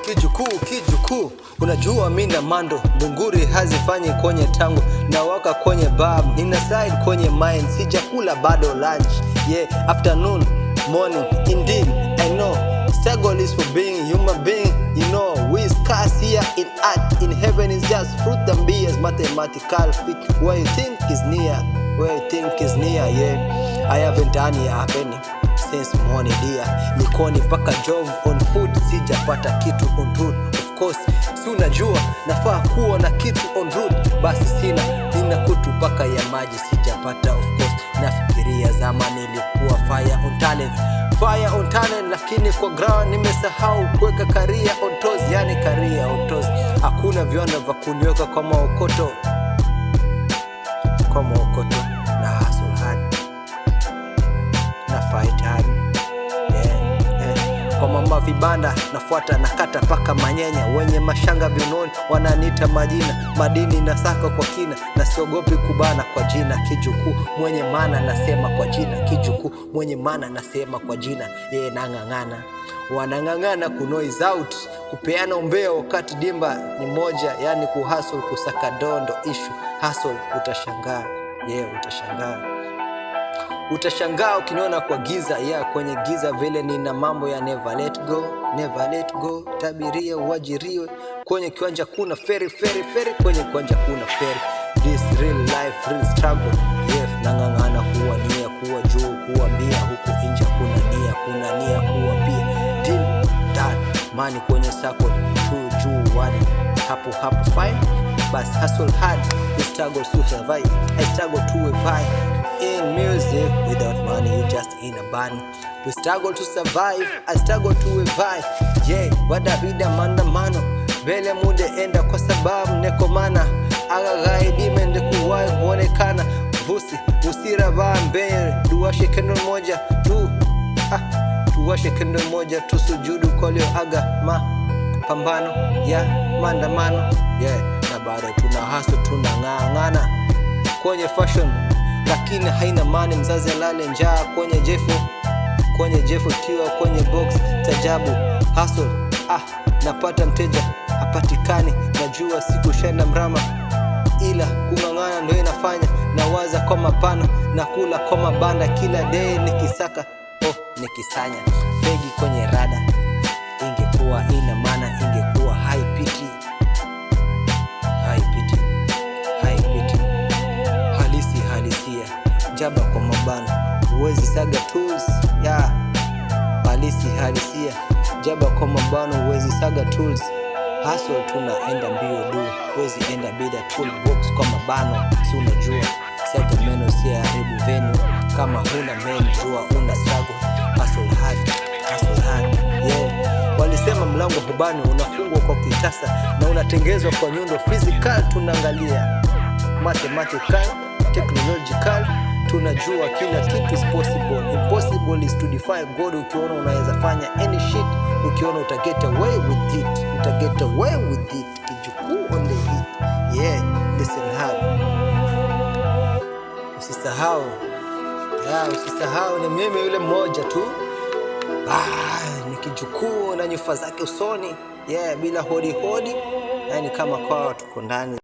Kijukuu, unajua mimi na mando Dunguri hazifanyi kwenye tango na waka kwenye bab, nina side kwenye mind, sijakula bado lunch, yeah, afternoon, morning, indeed, I know, struggle is for being human being, you know, we scarce here in art, in heaven is just fruit and beers, mathematical fit, where you think is near, yeah, I haven't done it happening since morning dear, nikoni paka job on food, sijapata kitu on road, of course, si unajua nafaa kuwa na kitu on road, basi sina, nina kutu paka ya maji, sijapata of course, nafikiria zamani ilikuwa fire on talent, lakini kwa ground nimesahau kuweka career on toes, yani career on toes, hakuna viwanda vya kuniweka kama okoto, na hustle hard, na fight hard, kwa mama vibanda nafuata nakata paka manyenya, wenye mashanga viunoni wananiita majina, madini nasaka kwa kina, na siogopi kubana kwa jina, kijukuu mwenye maana nasema kwa jina, kijukuu mwenye maana nasema kwa jina, nang'ang'ana, wanang'ang'ana kunoise out, kupeana umbea wakati dimba ni moja, yani kuhustle, kusaka dondo issue, hustle, utashangaa, utashangaa ukiniona kwa giza, kwenye giza vile nina mambo ya never let go, tabiria uajiriwe, kwenye kiwanja kuna ferry, kwenye kiwanja kuna ferry, this real life, real struggle, nang'ang'ana kuwa nia, kuwa juu, kuwa mbia, huku inja kuna nia kuwa pia, deal that money kwenye sako, juu wani, hapo fine, but hustle hard, we struggle to survive, I struggle to revive. In music, without money you just in a band. We struggle to survive, I struggle to revive. Wadabida maandamano, vele mude enda kwa sababu nekomana, agagaidi mende kuwai kuonekana, usira mbele, tuwashe kendo moja tu, sujudu kolio aga pambano, maandamano, na bado tuna hustle, tuna ng'ang'ana kwenye fashion, lakini haina mani, mzazi alale njaa kwenye jefo kiwa kwenye box, tajabu hustle, napata mteja hapatikani, najua siku shenda mrama, ila kung'ang'ana ndio inafanya, nawaza kwa mapana, nakula kwa mabanda, kila day nikisaka, nikisanya fegi kwenye rada, ingekuwa ina maana, ingekuwa haipiti, halisia, jaba kwa mabano, uwezi saga tools, halisia, jaba kwa mabano, uwezi saga tools, hustle tunaenda mbio du, uwezi enda bila toolbox kwa mabano, si unajua, saga meno si haribu venue, kama huna menu jua una struggle, hustle hard, walisema mlango hubani unafungwa kwa kitasa, na unatengezwa kwa nyundo physical, tunaangalia mathematical, technological, tunajua kila kitu is possible, impossible is to defy God. Ukiona unaweza fanya any shit, ukiona get away with it, kijukuu on the hit, listen hard, usisahau ni mimi yule mmoja tu, ni kijukuu na nyufa zake usoni, bila hodi, yani kama kwa tuko ndani.